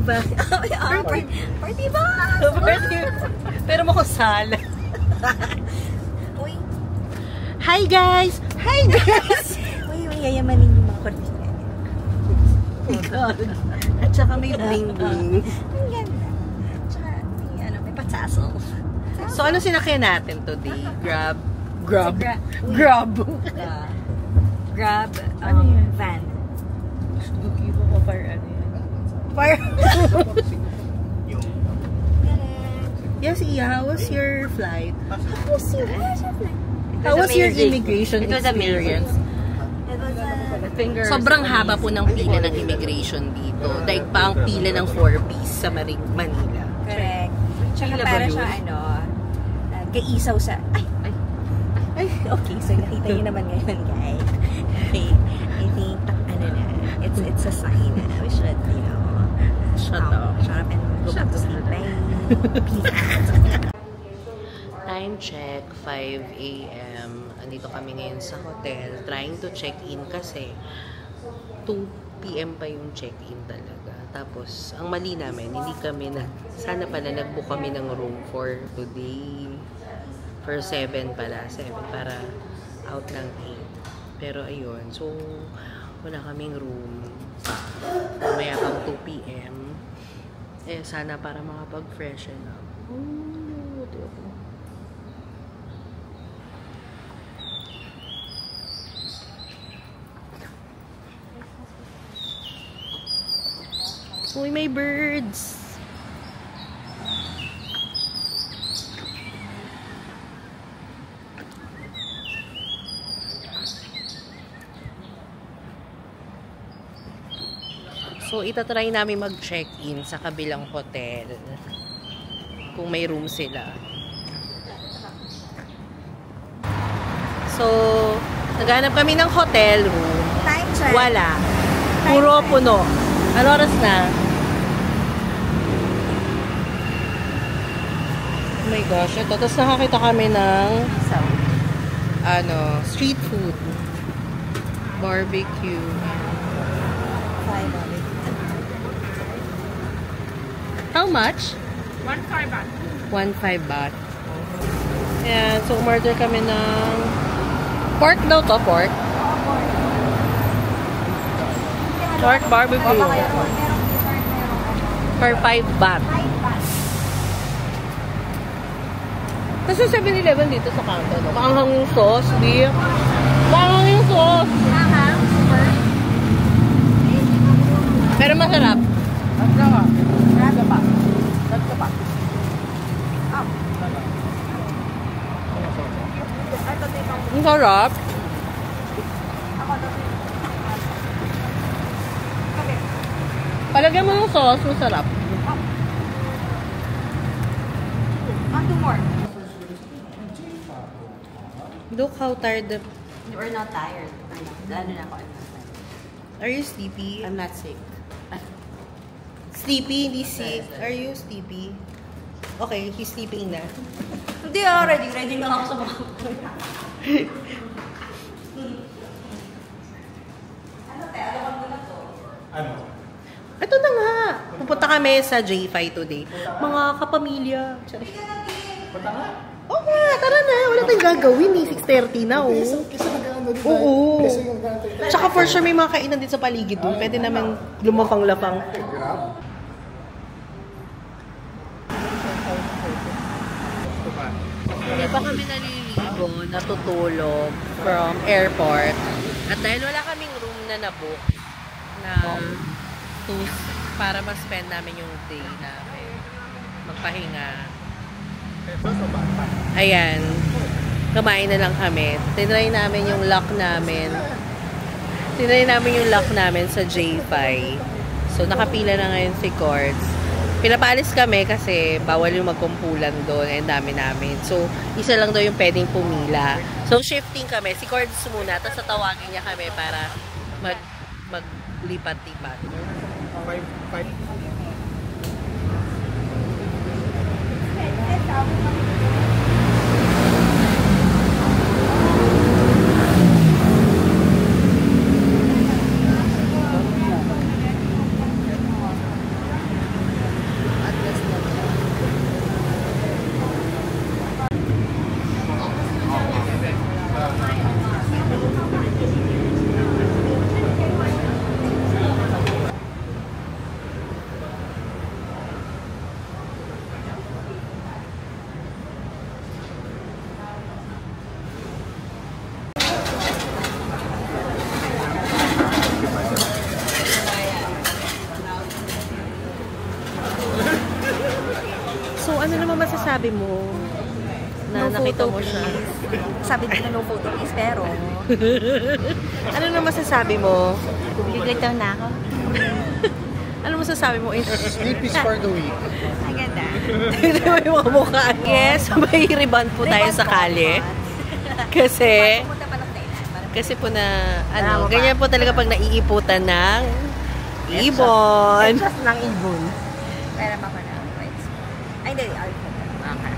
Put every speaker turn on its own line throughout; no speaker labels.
ba? Party ba?
Pero makasala.
Uy.
Hi guys! Hi guys!
Uy, yayamanin yung mga kortina.
Oh God. At saka may bling-bling.
Ang ganda. Tsaka may patsasol.
So ano sinakyan natin today? Grab.
Van.
Gibo ko para ano yan. Fire. Yes, Iya, how was your flight? How was your immigration experience?
It was
Sobrang haba po ng pila ng immigration dito. Like pa ang pila ng 4-piece sa Manila.
correct. Tsaka para siya kaisaw sa... Ay, okay. So, nakita niyo naman ngayon, guys. Okay. I think, it's a sign na we should,
Shut up.
Shut up and go back to sleep. Bye.
Time check, 5 a.m. Andito kami ngayon sa hotel. Trying to check in kasi 2 p.m. pa yung check-in talaga. Tapos, ang mali namin, hindi kami sana pala nag-book kami ng room for today. For 7 pala. 7 para out ng 8. Pero ayun. So, wala kaming room. Mamaya pang 2 p.m. Sana para makapag-freshen up. Uy, may birds! So, itatry namin mag-check-in sa kabilang hotel. Kung may room sila. So, naghanap kami ng hotel room.
Time check.
Wala. Puro puno. Ano oras na? Oh my gosh. Ito. Tapos nakakita kami ng street food. Barbecue. How much?
1.5 baht.
1.5 baht. Ayan. So, umorder kami ng pork daw to, pork. Pork barbecue. For 5 baht. Kasi 7-Eleven dito sa kanto, no? Maanghang yung sauce, di? Maanghang yung sauce. Pero masarap. Ang sarap. Palagyan mo ng sauce, masarap.
Two more.
Look how tired the...
We're not tired. Ano na ako.
Are you sleepy?
I'm not sick.
Sleepy, hindi sick. Are you sleepy? Okay, he's sleeping na.
Hindi ready na ako sa mga.
Ito na nga. Pupunta kami sa J5 today. Mga kapamilya.
Punta nga?
Oo nga, tara na. Wala tayong gagawin eh. 6:30 na, oh.
Kasi nag-ano din
Oo.
Kasi yung gano'n.
Tsaka for sure may mga kainan din sa paligid doon. Pwede naman lumapang-lapang. Hindi pa kami naliligo, natutulog from airport. At dahil wala kaming room na nabook para ma-spend namin yung day namin. Magpahinga. Ayan. Kumain na lang kami. Tinry namin yung luck namin. Sa J5. So, nakapila na ngayon si Cords. Pinapalis kami kasi bawal yung magkumpulan doon. And dami namin. So, isa lang daw yung pwedeng pumila. So, shifting kami. Si Cords muna. Tapos tatawagin niya kami para maglipat-lipat.
5.
masasabi mo na
No
nakita
photo,
mo siya?
please. Sabi nila no photo please, pero
Ano na masasabi mo?
biglaw na ako.
Ano masasabi mo?
Sleep is for the weak.
Ang ganda.
Hindi mo yung mga mukha. Yes, may rebound po tayo sa kalye. Kasi,
Pumunta pa ng Thailand.
kasi po na, ano, ganyan po talaga pag naiiputan ng ibon.
Just ng ibon. Pero pa ko na. Ay, hindi. Okay.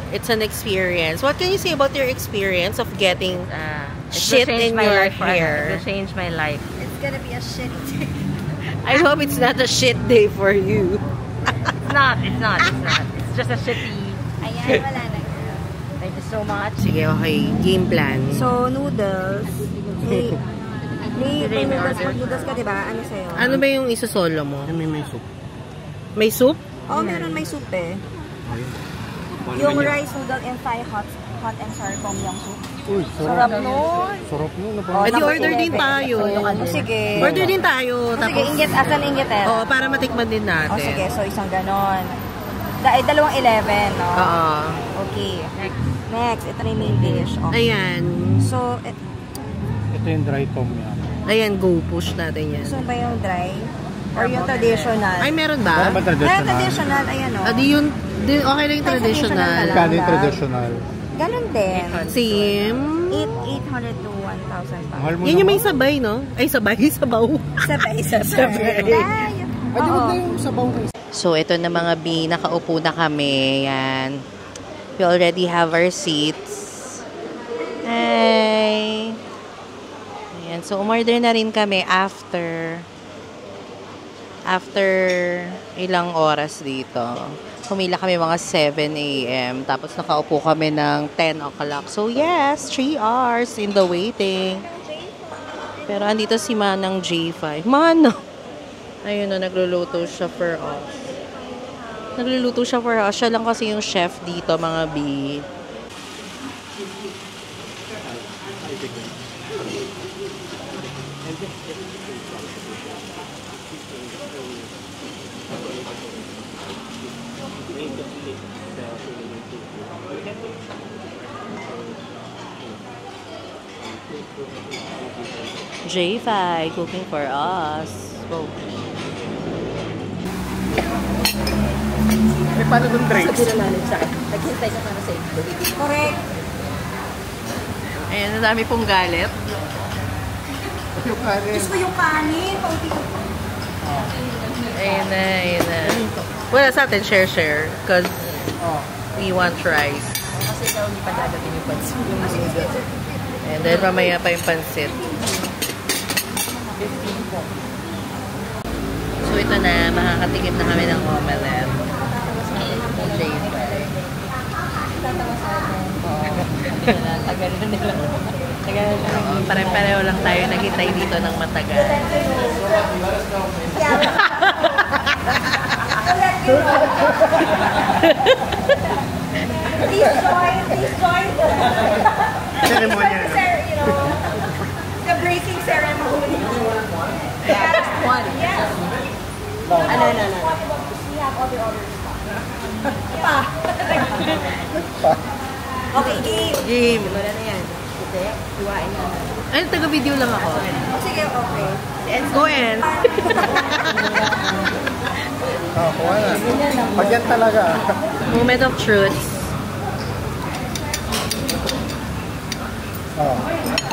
It's an experience. What can you say about your experience of getting
It
shit
will change
in
my
your
life forever. It
hair?
will change my life.
It's gonna be a shitty day.
I hope it's not a shit day for you.
It's not. It's not. It's not. It's just a shitty.
Ayan, wala na.
Thank you so much.
Sige, okay. Game plan.
So, noodles. May noodles. Pag noodles ka, diba? Ano sa'yo?
Ano ba yung isosolo mo?
May soup.
May soup?
Oh, meron may soup eh. Yung rice noodle and Thai hot and sour tom yum soup.
Uy,
Sarap nun.
Sarap nun.
Oh,
Edi
number
order din
11.
tayo.
Sige.
Order din tayo.
Sige,
Tapos,
inggit. Asan inggit eh?
oh, para matikman din natin.
Oh, sige. So, isang ganon. Dalawang 11, no?
Oo.
Okay. Next. Ito na yung main dish. Okay.
Ayan.
So,
Ito yung dry tom yum.
Ayan, go. Push natin yan.
gusto ba yung dry? Or yung traditional?
Ay, meron ba?
Ano ba
Ayan,
traditional?
traditional. Ayan, o.
Di yun, okay lang yung
Ay,
traditional.
traditional
Kano yung traditional?
Ganon din.
Same.
800 to 1,000 pa.
Mahal mo
Yan yung may
naman.
sabay, no? Ay, sabay, sabaw.
Sabay.
Sabay.
Ay, di
Oo.
ba yung sabaw na
So, ito na mga B, nakaupo na kami. Yan. We already have our seats. Hi! Ayan. So, umorder na rin kami after ilang oras dito. Humila kami mga 7 a.m. Tapos nakaupo kami ng 10 o'clock. So, yes, 3 hours in the waiting. Pero andito si Manang J5. Mano! Ayun na, nagluluto siya for us. Nagluluto siya for us. Siya lang kasi yung chef dito, mga B. J5 cooking for us. Oh.
May paano dun drinks?
Naghintay ka para sa ito. Correct.
Ayan, ang dami pong galit.
Yung kanin.
Gusto yung kanin. Pauti ko.
Ayan na. Wala sa atin, share. Because we want rice.
Kasi ikaw hindi pa dadating yung pansin.
And then, mamaya pa yung pansit. So, ito na. Makakatikim na kami ng omelette. J5.
Tagal na nila.
Pare-pareho lang tayo naghintay dito ng matagal.
Please join.
Ceremony na.
You know, the breaking ceremony. Last one. Yes. Ano. We have other orders pa. Okay, game. Wala na yan. Hindi. Iwain na.
Ay, taga-video lang ako.
Oh, sige, okay.
Go and.
Kuha na. Pag yan talaga.
Moment of truth.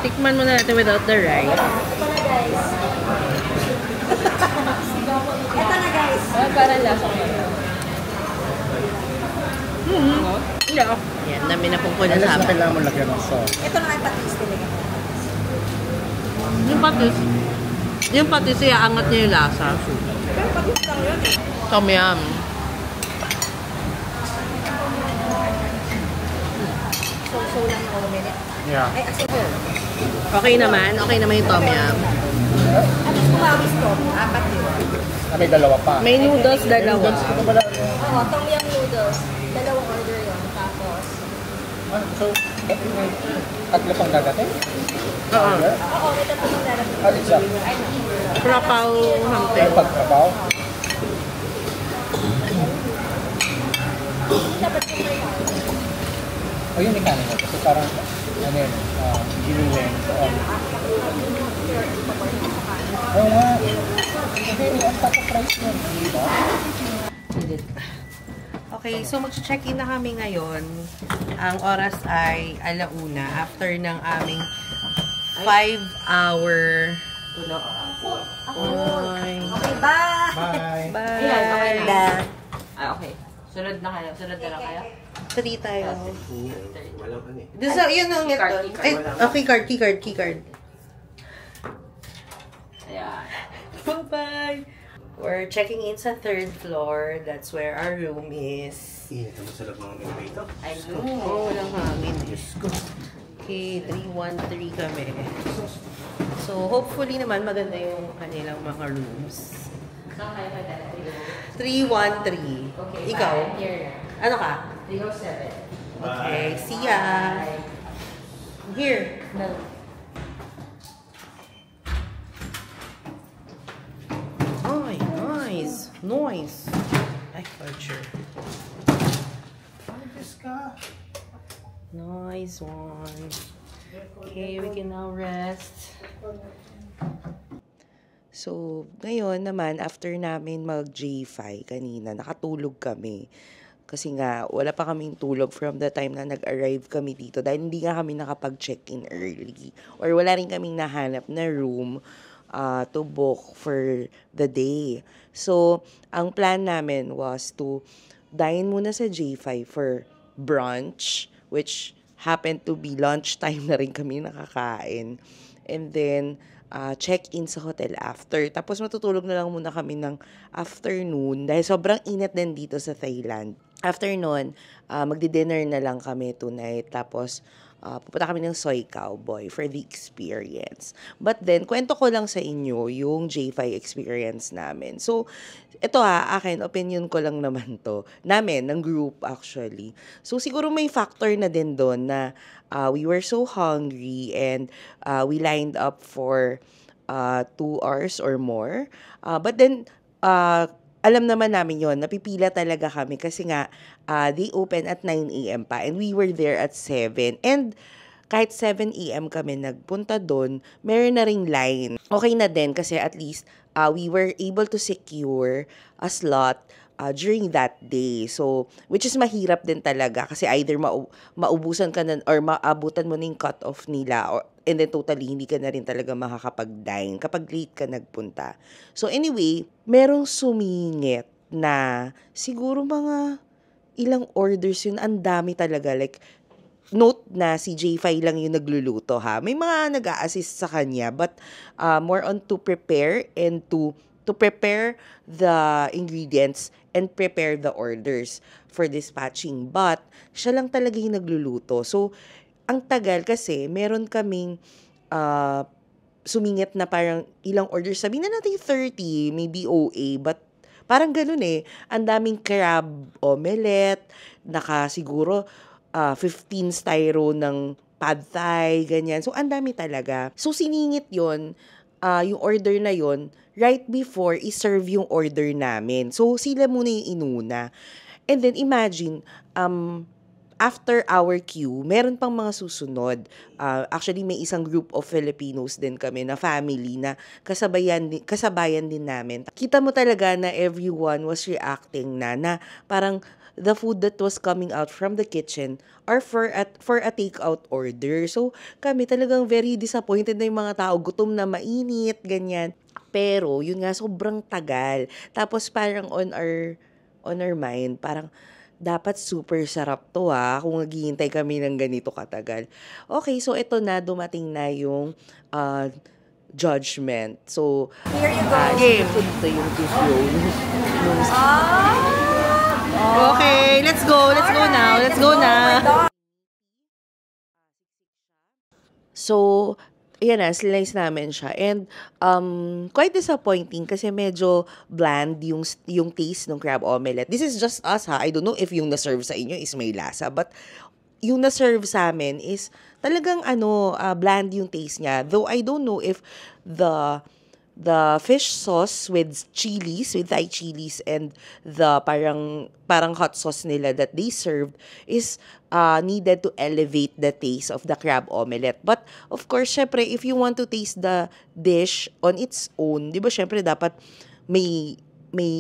Tikman muna natin without the rice.
Ito na, guys.
Para lasa.
Yeah. Yan, dami na pong
Alas na
kulasap.
kailangan mo lagyan ng sauce.
Ito na ang patis talaga.
Yung patis, iaangat niya yung lasa.
Pero patis lang yun eh.
Tom yum.
So lang ako minute.
Yeah.
Ay, asin.
Okay naman yung tom yum.
Ano kumawis to? Apat yun.
May dalawa pa.
May noodles, dalawa.
Oo, tom yum noodles. Dalawang order yun. Tapos,
So, tatlo pang dadating?
Oo.
oo, may tatlo yung darating.
Ano siya?
Prapaw
May
something.
pagtrabaho? O yun yung kanin mo. Kasi parang, ano yun, giniling. Oo nga. Kasi ang pataprice yun, di ba?
Okay, so mag-check-in na kami ngayon. Ang oras ay 1:00 after ng aming 5-hour
Okay, bye!
Bye!
Bye!
Ayan, okay na.
Da.
Okay. Sunod na kayo. Sunod na lang kayo.
3 tayo.
Walang ano eh.
Doon sa, yun ang ito. Keycard.
Ayan.
Bye-bye! We're checking in sa 3rd floor. That's where our room is.
Init ang masarap mga elevator.
I know.
Oh, walang hangin. Diyos ko. Okay, 313 kami. So, hopefully naman maganda yung kanilang mga rooms.
Saan kayo pa dala?
313.
Okay,
Ikaw?
bye. Here.
Ano ka?
307.
Okay, see ya! Here.
No.
Ay, nice. Nice. Ay, culture. Nice one. Okay, we can now rest. So, ngayon naman, after namin mag-J5 kanina, nakatulog kami. Kasi nga, wala pa kaming tulog from the time na nag-arrive kami dito dahil hindi nga kami nakapag-check-in early. Or wala rin kaming nahanap na room to book for the day. So, ang plan namin was to dine muna sa J5 for brunch, which happened to be lunchtime na rin kami nakakain. And then, check-in sa hotel after. Tapos matutulog na lang muna kami ng afternoon dahil sobrang init din dito sa Thailand. After nun, magdi-dinner na lang kami tonight. Tapos, pupunta kami ng Soy Cowboy for the experience. But then, kwento ko lang sa inyo yung J5 experience namin. So, ito akin, opinion ko lang naman to. Namin, ng group actually. So, siguro may factor na din doon na we were so hungry and we lined up for 2 hours or more. But then, alam naman namin yon, napipila talaga kami kasi nga they open at 9 a.m. pa and we were there at 7. And kahit 7 a.m. kami nagpunta doon, meron na ring line. Okay na din kasi at least we were able to secure a slot during that day. So, which is mahirap din talaga kasi either maubusan ka na or maabutan mo na yung cut-off nila and then totally hindi ka na rin talaga makakapag-dine kapag late ka nagpunta. So, anyway, merong sumingit na siguro mga ilang orders yun. Ang dami talaga. Like, note na si J5 lang yung nagluluto ha. May mga nag-a-assist sa kanya but more on to prepare and to prepare the ingredients and prepare the orders for dispatching. But, siya lang talaga yung nagluluto. So, ang tagal kasi, meron kaming sumingit na parang ilang orders. Sabihin na natin 30, maybe OA, but parang ganun eh. Ang daming crab omelette, siguro 15 styro ng pad thai, ganyan. So, ang dami talaga. So, siningit yon yung order na yon right before i-serve yung order namin. So, sila muna yung inuna. And then, imagine, after our queue, meron pang mga susunod. Actually, may isang group of Filipinos din kami na family na kasabayan din namin. Kita mo talaga na everyone was reacting na parang the food that was coming out from the kitchen are for a takeout order. So, kami talagang very disappointed na yung mga tao. Gutom na, mainit, ganyan. Pero, yun nga, sobrang tagal. Tapos, parang on our mind, parang, dapat super sarap to kung naghihintay kami ng ganito katagal. Okay, so ito na, dumating na yung judgment. So,
Here you go.
Game. Ito yung Okay, let's go. Let's go now. Let's go na. So, ayan na, slice namin siya. And, quite disappointing kasi medyo bland yung taste ng crab omelette. This is just us I don't know if yung na-serve sa inyo is may lasa. But, yung na-serve sa amin is talagang bland yung taste niya. Though, I don't know if the the fish sauce with chilies, with Thai chilies, and the parang hot sauce nila that they served is needed to elevate the taste of the crab omelette. But of course, syempre, if you want to taste the dish on its own, di ba syempre dapat may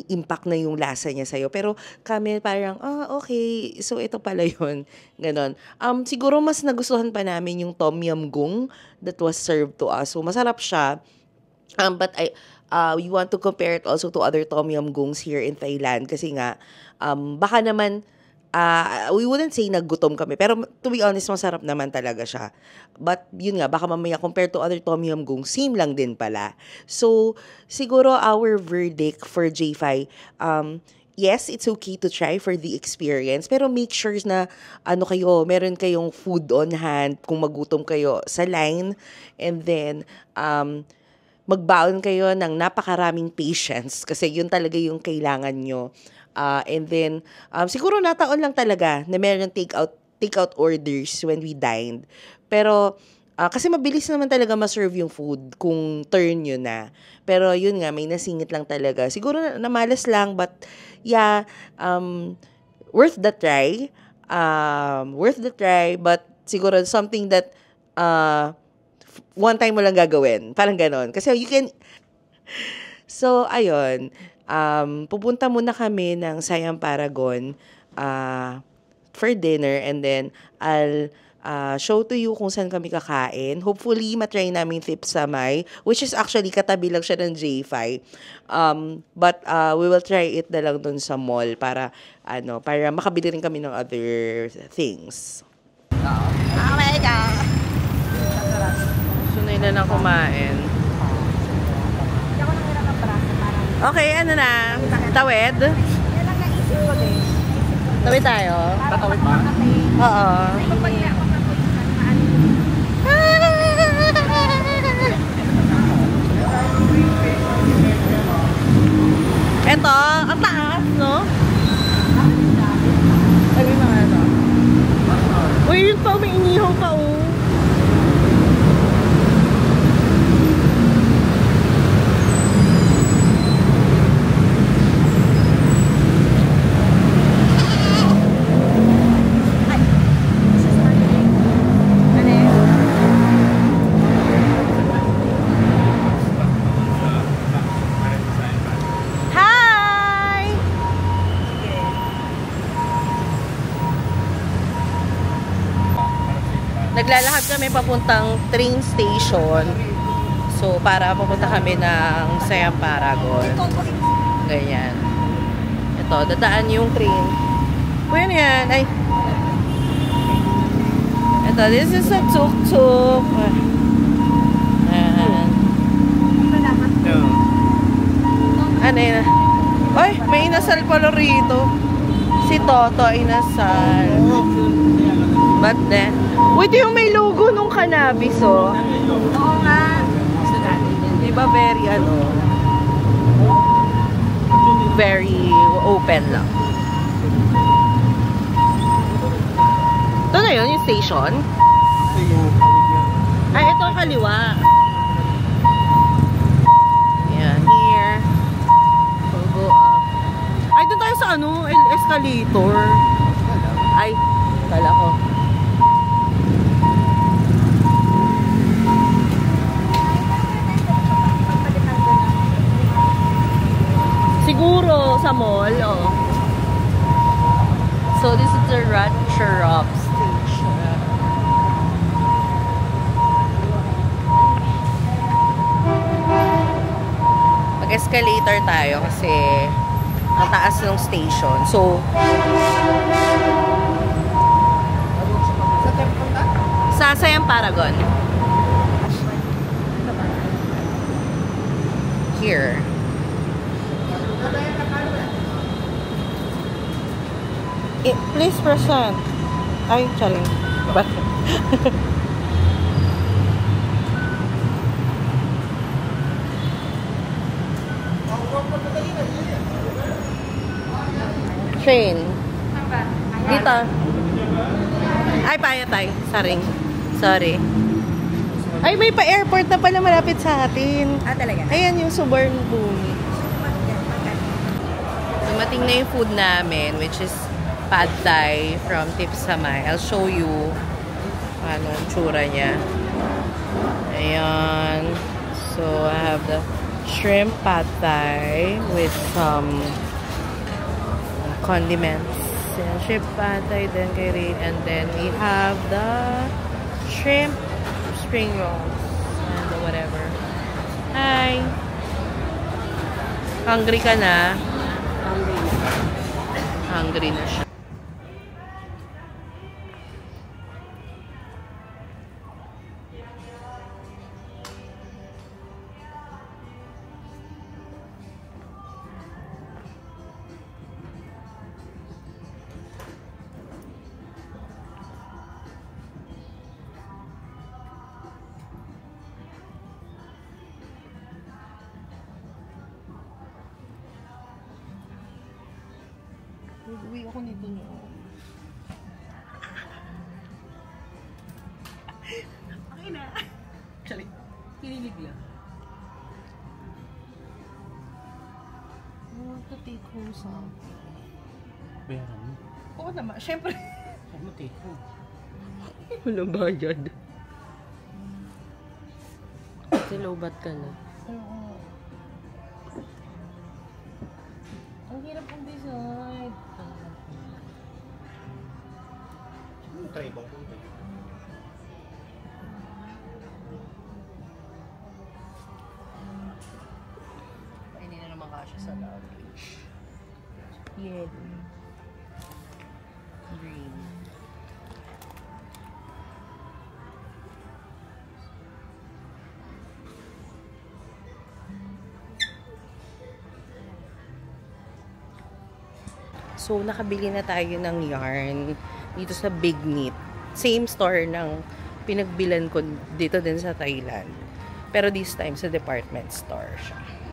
impact na yung lasa niya sa'yo. Pero kami parang, okay, so ito pala yun. Ganon. Siguro mas nagustuhan pa namin yung tom yum goong that was served to us. So masarap siya. But we want to compare it also to other tom yum goongs here in Thailand kasi nga baka naman we wouldn't say naggutom kami, pero to be honest masarap naman talaga siya. But yun nga, baka mamaya compared to other tom yum goongs, same lang din pala. So siguro our verdict for J5, yes, it's okay to try for the experience, pero make sure na meron kayong food on hand kung magutom kayo sa line, and then magbaon kayo ng napakaraming patience kasi yun talaga yung kailangan nyo. And then, siguro nataon lang talaga na meron take-out orders when we dined. Pero, kasi mabilis naman talaga ma-serve yung food kung turn yun na. Pero yun nga, may nasingit lang talaga. Siguro namalas lang, but yeah, worth the try. But siguro something that one time mo lang gagawin. Parang ganon. Kasi you can... So, ayun. Pupunta muna kami ng Siam Paragon for dinner, and then I'll show to you kung saan kami kakain. Hopefully, matry namin Thip Samay, which is actually katabi lang siya ng J5. But we will try it na lang dun sa mall para makabili rin kami ng other things.
Oh my God!
Sunay na lang kumain. Okay, ano na? Tawid?
Yan ang naisip ko din.
Tawid tayo?
Tatawid ba?
Oo. Eto, ang taas, no? Ay, may mga ano. Uy, yun pa, may inihaw pa, oh. Naglalakad kami papuntang train station. So, para papunta kami ng Siam Paragon. Ganyan. Ito, dadaan yung train. Kuya na yan. Ay. Ito, this is a tuk-tuk. Ayan. Ano yun? Ay, may inasal pala rito. Si Toto inasal. But then, wait, yung may logo nung cannabis, oh.
Oo nga.
Diba very open lang. Ito na yun, yung station. Ay, ito ang kaliwa. Ayan, here. We'll go up. Ay, doon tayo sa escalator. Ay, kala ko. Siguro sa mall, oh. So this is the Ratcharop station. Mag-escalator tayo kasi ang taas ng station. So sa Siam Paragon. Here. Please present. Ay, charing. But train. Dito. Ay, payat tayo. Sorry. Ay, may pa-airport na pala malapit sa atin.
Ah, talaga?
Ayan yung Subornbumi. Dumating na yung food namin, which is Pad Thai from Tipsamay. I'll show you ano ang tsura niya. Ayan. So, I have the shrimp Pad Thai with some condiments. Ayan, shrimp Pad Thai, then curry, and then we have the shrimp spring rolls and whatever. Hi! Hungry ka na? Hungry na siya. Uwi ako nito nyo.
Okay na.
Actually, kinilig lang. I want to take home something.
Bayaran mo.
Oo naman, syempre.
Huwag mo take home.
Walang bayad. Kasi low-bat ka na.
Oo.
Ang hirap ang decide.
Try bang punta?
Hindi na naman kasya sa luggage. Yellow. Green. So, nakabili na tayo ng yarn dito sa Big Knit. Same store ng pinagbilan ko dito din sa Thailand. Pero this time sa department store siya.